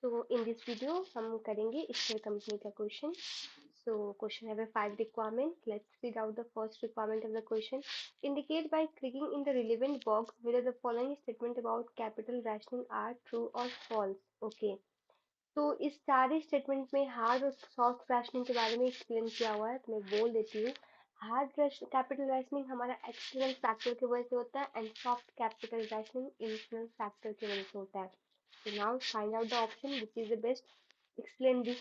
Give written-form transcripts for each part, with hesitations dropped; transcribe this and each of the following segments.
So in this video हम करेंगे steel company का question. So question have a five requirement. Let's read out the first requirement of the question. Indicate by clicking in the relevant box whether the following statement about capital rationing are true or false. Okay. तो इस सारे statement में hard और soft rationing के बारे में explain किया हुआ है, तो मैं बोल देती हूँ. हार्ड कैपिटल रैशनिंग हमारा एक्सटर्नल फैक्टर की वजह से होता है and soft capital rationing internal factor की वजह से होता है. So now find out the option which is the best. Explain this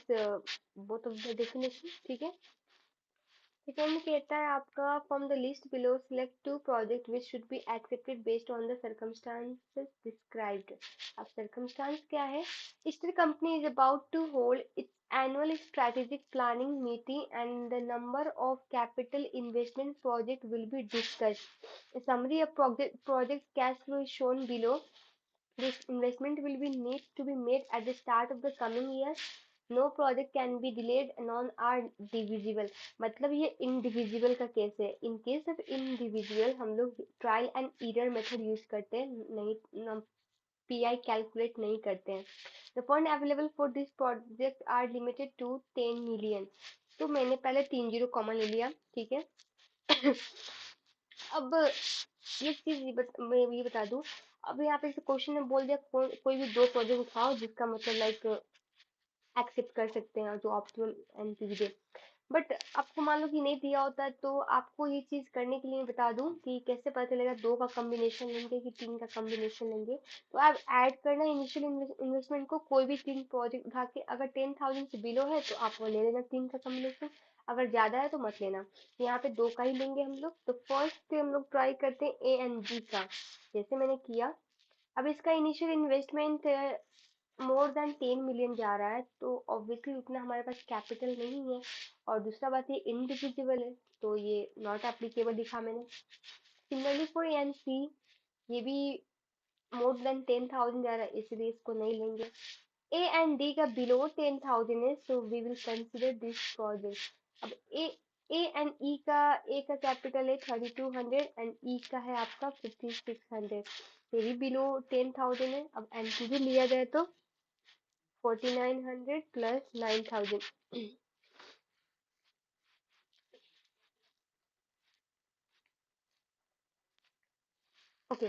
both of the definition. ठीक है. सेकेंड कहता है आपका from the list below select to project which should be accepted based on the circumstances described. अब circumstance क्या है? Steel company is about to hold its annual strategic planning meeting and the number of capital investment project will be discussed. A summary of project cash flow is shown below. This investment will be need to be made at the start of the coming year. No project can be delayed. None are divisible. मतलब ये indivisible का case है. In case of indivisible हम लोग trial and error method use करते हैं, नहीं PI calculate नहीं करते हैं. The fund available for this project are limited to 10 million. तो मैंने पहले 30 कॉमन ले लिया. ठीक है. अब ये चीज मैं ये बता दूं. अब यहाँ पे क्वेश्चन में बोल दिया कोई भी दो प्रोजेक्ट उठाओ जिसका मतलब लाइक एक्सेप्ट कर सकते हैं जो ऑप्टिमम एनपीवी दे. बट आपको मान लो कि नहीं दिया होता है, तो आपको ये चीज करने के लिए मैं बता दूं कि कैसे पता चलेगा दो का कॉम्बिनेशन लेंगे कि तीन का कॉम्बिनेशन लेंगे. तो आप ऐड करना इनिशियल इन्वेस्टमेंट को कोई भी तीन प्रोजेक्ट उठा के, अगर 10,000 से बिलो है तो आप वो ले लेना तीन का कॉम्बिनेशन. अगर ज्यादा है तो मत लेना. यहाँ पे दो का ही लेंगे हम लोग. तो फर्स्ट हम लोग ट्राई करते हैं ए एंड बी का, जैसे मैंने किया. अब इसका initial investment more than 10 million जा रहा है, तो ऑब्वियसली उतना हमारे पास कैपिटल नहीं है. और दूसरा बात ये इनडिविजिबल है, तो ये नॉट एप्लीकेबल दिखा मैंने. सिमिलरली फॉर ए एंड सी, ये भी मोर देन 10,000 जा रहा है, इसलिए इसको नहीं लेंगे. ए एंड डी का बिलो 10,000 है, so we will consider this project. अब ए एंड ई का, ए का कैपिटल है 3200 एंड ई का है आपका 5600. ये भी बिलो 10,000 है. अब एनपीवी लिया जाए तो 4900 प्लस 9000. ओके.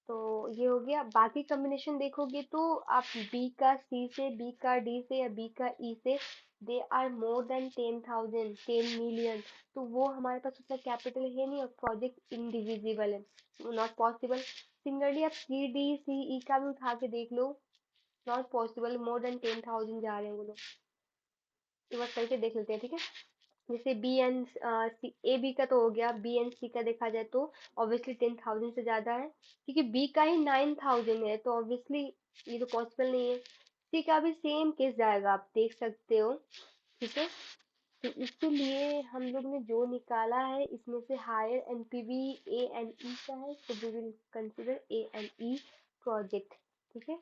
तो ये हो गया. बाकी कॉम्बिनेशन देखोगे तो आप बी का सी से, बी का डी से या बी का ई से, they are more than 10,000, 10 million. तो वो हमारे पास उतना कैपिटल है नहीं और प्रोजेक्ट इनडिविजिबल है, नॉट पॉसिबल. सिमिलरली आप सी डी सी ई का भी उठा के देख लो, नॉट पॉसिबल. मोर देन 10,000 जा रहे हैं वो लोग. एक बार करके देख लेते हैं. ठीक है. जैसे B and C, A B का तो हो गया. बी एंड सी का देखा जाए तो ऑब्वियसली 10,000 से ज्यादा है, क्योंकि बी का ही 9,000 है, तो ऑब्वियसली ये तो पॉसिबल नहीं है. सी का भी सेम केस जाएगा, आप देख सकते हो. ठीक है. तो इसलिए हम लोग ने जो निकाला है इसमें से higher NPV A and E का है, तो we will consider A and E project. ठीक है.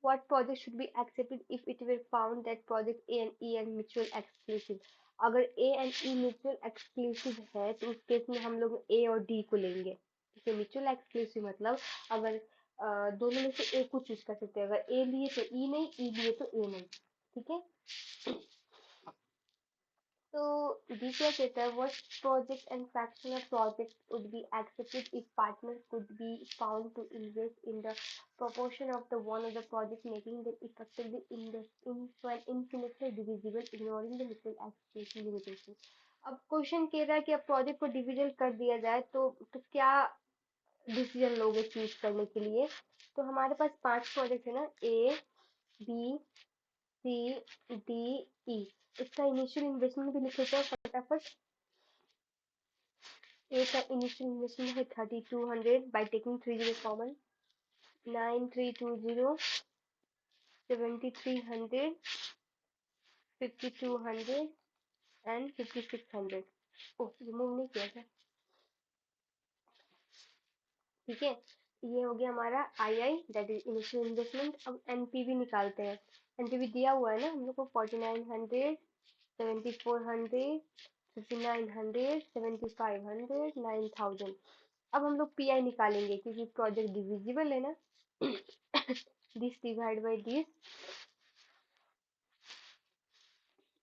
What project should be accepted if it were found that project A and E are mutual exclusive? अगर A and E mutual exclusive है तो उस case में हम लोग A और D को लेंगे. ठीक है. mutual exclusive मतलब अगर दोनों में से A को चूज कर सकते हैं. अगर A लिए तो E नहीं, E लिए तो A नहीं. ठीक है. So this was it. What project and fractional project would be accepted if partners could be found to invest in the proportion of the one of the project, making them effectively invest into an infinitely divisible, ignoring the mutual exclusion limitation. अब question कह रहा है कि अब project को division कर दिया जाए तो क्या डिसीजन लोगे चूज करने के लिए. तो हमारे पास पांच प्रोजेक्ट है ना, A B C D E. इसका इनिशियल इन्वेस्टमेंट भी लिख लेते हैं फटाफट. ए का इनिशियल इन्वेस्टमेंट है 3200 by taking 30 common. 9320, 7300, 5200 and 5600. Oh, remove नहीं किया था. ठीक है. ये हो गया हमारा आई आई, दैट इज इनिशियल इन्वेस्टमेंट. अब एनपीवी निकालते हैं. एनपीवी दिया हुआ है ना हम लोग को 4900, 7400, 5900, 7500, 9000. अब हम लोग पीआई निकालेंगे क्योंकि प्रोजेक्ट डिविजिबल है ना. दिस डिवाइड बाई दिस,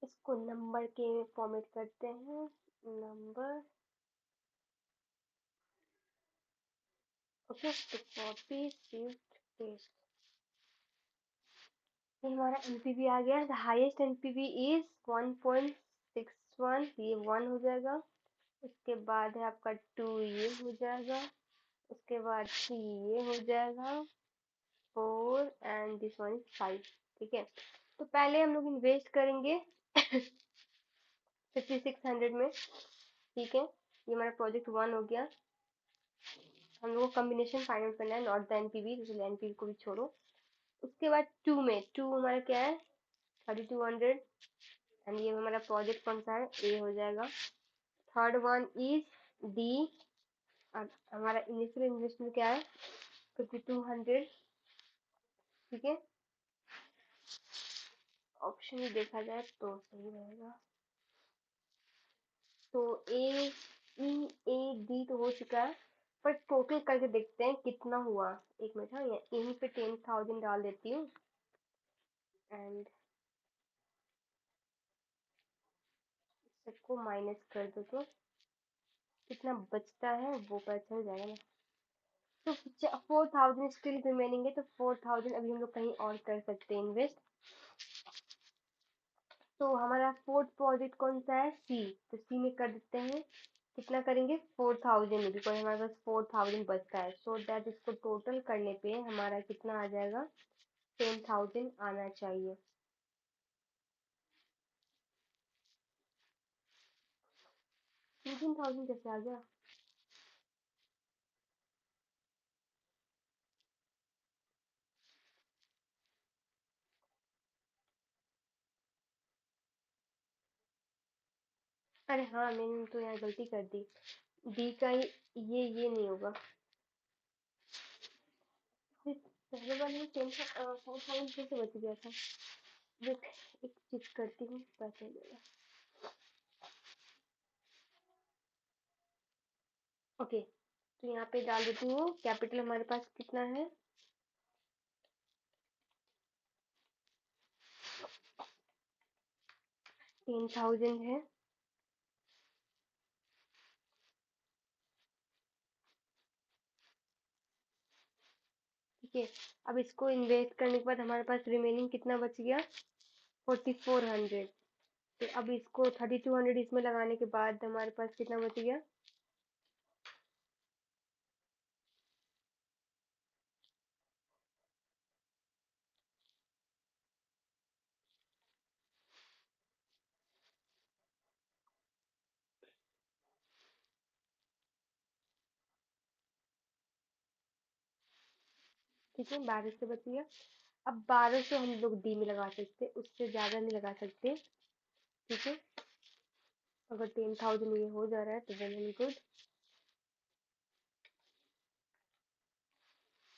इसको नंबर के फॉर्मेट करते हैं, नंबर। ओके, तो कॉपी शिफ्ट पेस्ट, ये हमारा एनपीवी आ गया। द हाईएस्ट एनपीवी इज 1.61, ये 1 हो जाएगा। उसके बाद है आपका 2, ये हो जाएगा। उसके बाद 3, ये हो जाएगा। 4 एंड दिस वन इज 5। ठीक है, तो पहले हम लोग इन्वेस्ट करेंगे 5600 में। ठीक है, ये हमारा प्रोजेक्ट 1 हो गया। हम लोग को कॉम्बिनेशन फाइंड आउट करना है, नॉट द एनपीवी, इसलिए एनपीवी को भी छोड़ो। उसके बाद 2 में, 2 हमारा क्या है, 3200, एंड ये हमारा प्रोजेक्ट कौन सा है, ए हो जाएगा। थर्ड वन इज डी, हमारा इनिशियल इन्वेस्टमेंट क्या है, 5200। ठीक है, ऑप्शन ही देखा जाए तो सही रहेगा। तो ए, ई, ए, डी तो हो चुका है, पर टोटल करके देखते हैं कितना हुआ। एक मिनट, हाँ, यहीं पे 10,000 डाल देती हूँ एंड सबको माइनस कर दो तो कितना बचता है वो पता चल जाएगा ना। तो 4000 स्टिल रिमेनिंग है, तो 4000 अभी हम लोग कहीं और कर सकते हैं इन्वेस्ट। तो हमारा फोर्थ प्रोजेक्ट कौन सा है, सी, तो सी में कर देते हैं। कितना करेंगे, 4000 में, बिकॉज हमारे पास 4000 बचता है, सो दैट इसको टोटल करने पे हमारा कितना आ जाएगा, 10,000 आना चाहिए। 18,000 कैसे आ गया, अरे हाँ, मैंने तो यहाँ गलती कर दी, डी का ही, ये नहीं होगा। फिर पहले वाले में 4,000 कैसे बच गया था, देख, एक चीज करती हूँ, पता चलेगा। ओके, तो यहाँ पे डाल देती हूँ, कैपिटल हमारे पास कितना है, 10,000 है। ठीक है, अब इसको इन्वेस्ट करने के बाद हमारे पास रिमेनिंग कितना बच गया, 4400। तो अब इसको 3200 इसमें लगाने के बाद हमारे पास कितना बच गया, ठीक है, 1200 बच गया। अब 1200 हम लोग डी में लगा सकते, उससे ज्यादा नहीं लगा सकते। ठीक है, अगर 10,000 ये हो जा रहा है तो वेल गुड,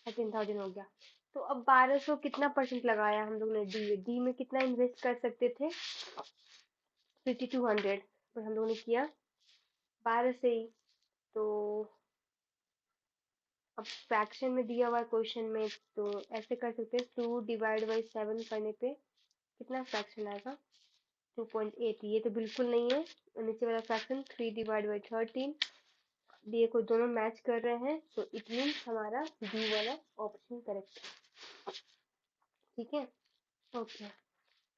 10,000 हो गया। तो अब 1200 कितना परसेंट लगाया हम लोग ने, डी, डी में कितना इन्वेस्ट कर सकते थे, 5200, पर हम लोगों ने किया 12 से ही। तो अब फ्रैक्शन में दिया हुआ है क्वेश्चन में, तो ऐसे कर सकते हैं, 2/7 करने पे कितना फ्रैक्शन आएगा, 2.8, ये तो बिल्कुल नहीं है। और नीचे वाला फ्रैक्शन 3/13, ये को दोनों मैच कर रहे हैं, तो इट मीन्स हमारा बी वाला ऑप्शन करेक्ट है। ठीक है, ओके।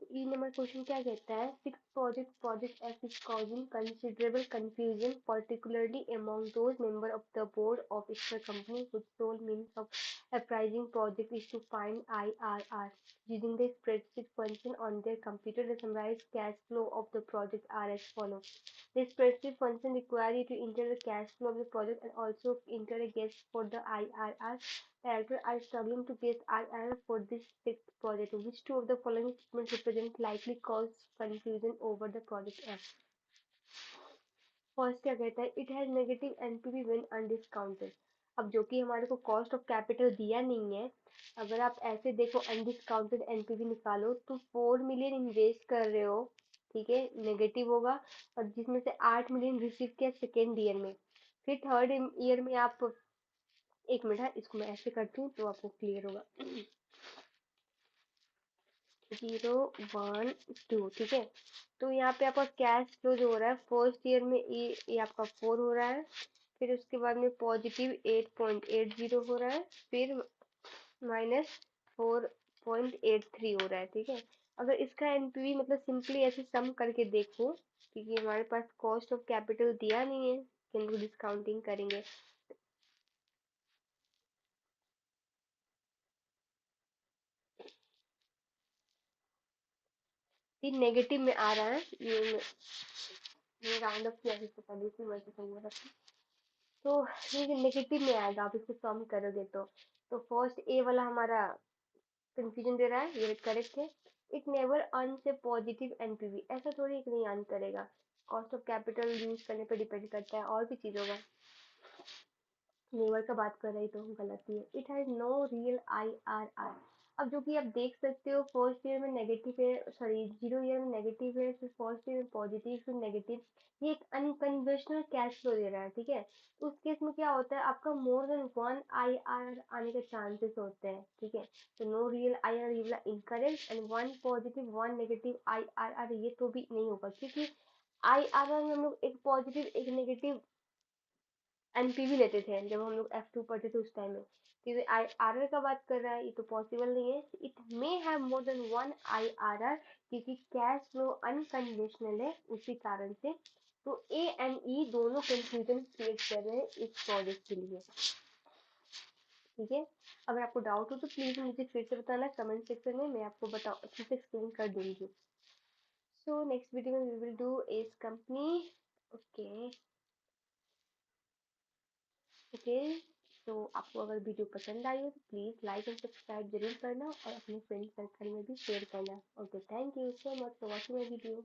ई नंबर क्वेश्चन क्या कहता है, six project F is causing considerable confusion particularly among those member of the board of its company whose sole means of appraising project is to find IRR using the spreadsheet function on their computer. The summarized cash flow of the project are as follows. The spreadsheet function requires you to enter the cash flow of the project and also enter a guess for the IRR. Directors are struggling to guess IRR for this sixth project. Which two of the following statements represent likely cause confusion over the project F? First क्या कहता है, it has negative NPV when undiscounted. अब जो कि हमारे को cost of capital दिया नहीं है, अगर आप ऐसे देखो अनडिस्काउंटेड एनपीवी निकालो तो 4 मिलियन इन्वेस्ट कर रहे हो, ठीक है, नेगेटिव होगा। और जिसमें से 8 मिलियन रिसीव किया सेकेंड ईयर में, फिर थर्ड ईयर में आप, एक मिनट है, इसको मैं ऐसे करती हूँ तो आपको क्लियर होगा। 0 1 2, ठीक है। तो यहाँ पे आपका कैश फ्लो जो हो रहा है फर्स्ट ईयर में ये आपका 4 हो रहा है, फिर उसके बाद में +8.80 हो रहा है, फिर -4.83 हो रहा है, ठीक है। अगर इसका एनपीवी मतलब सिंपली ऐसे सम करके देखो, क्योंकि हमारे पास कॉस्ट ऑफ कैपिटल दिया नहीं है कि हम डिस्काउंटिंग करेंगे। ये नेगेटिव में आ रहा है, ये राउंड अप किया इससे पहले, इसी वजह से सही हो रहा है। तो ये नेगेटिव में आएगा, आप इसको सम करोगे तो फर्स्ट ए वाला हमारा कंफ्यूजन दे रहा है, ये करेक्ट है। इट नेवर अर्न से पॉजिटिव एनपीवी, ऐसा थोड़ी एक नहीं अर्न करेगा, कॉस्ट ऑफ कैपिटल यूज करने पर डिपेंड करता है और भी चीज़ों का। नेवर का बात कर रही तो गलती है। It has no real IRR। अब जो कि आप देख सकते हो फर्स्ट ईयर में नेगेटिव है, सॉरी 0 ईयर में नेगेटिव है, फिर फर्स्ट ईयर में पॉजिटिव, फिर नेगेटिव। ये एक अनकन्वेंशनल कैश फ्लो दे रहा है, ठीक है। तो उस केस में क्या होता है, आपका मोर देन 1 IRR आने के चांसेस होते हैं, ठीक है। तो नो रियल IRR ये वाला incorrect, and 1 positive 1 negative IRR ये तो भी नहीं होगा, क्योंकि IRR में हम लोग एक पॉजिटिव एक नेगेटिव एनपीवी लेते थे जब हम लोग F2 पढ़ते थे उस टाइम में। क्योंकि आई आर आर का बात कर रहा है, ये तो पॉसिबल नहीं है। It may have more than 1 IRR, क्योंकि कैश फ्लो अनकंडीशनल है उसी कारण से। तो ए एंड ई दोनों कंफ्यूजन क्रिएट कर रहे हैं इस प्रोजेक्ट के लिए, ठीक है। अगर आपको डाउट हो तो प्लीज मुझे फिर से बताना कमेंट सेक्शन में, मैं आपको बताओ अच्छे से एक्सप्लेन कर दूंगी। सो नेक्स्ट वीडियो में वी विल डू इस कंपनी। ओके। ओके। तो आपको अगर वीडियो पसंद आई हो तो प्लीज़ लाइक एंड सब्सक्राइब जरूर करना और अपने फ्रेंड सर्कल में भी शेयर करना। Okay, thank you so much for watching my video.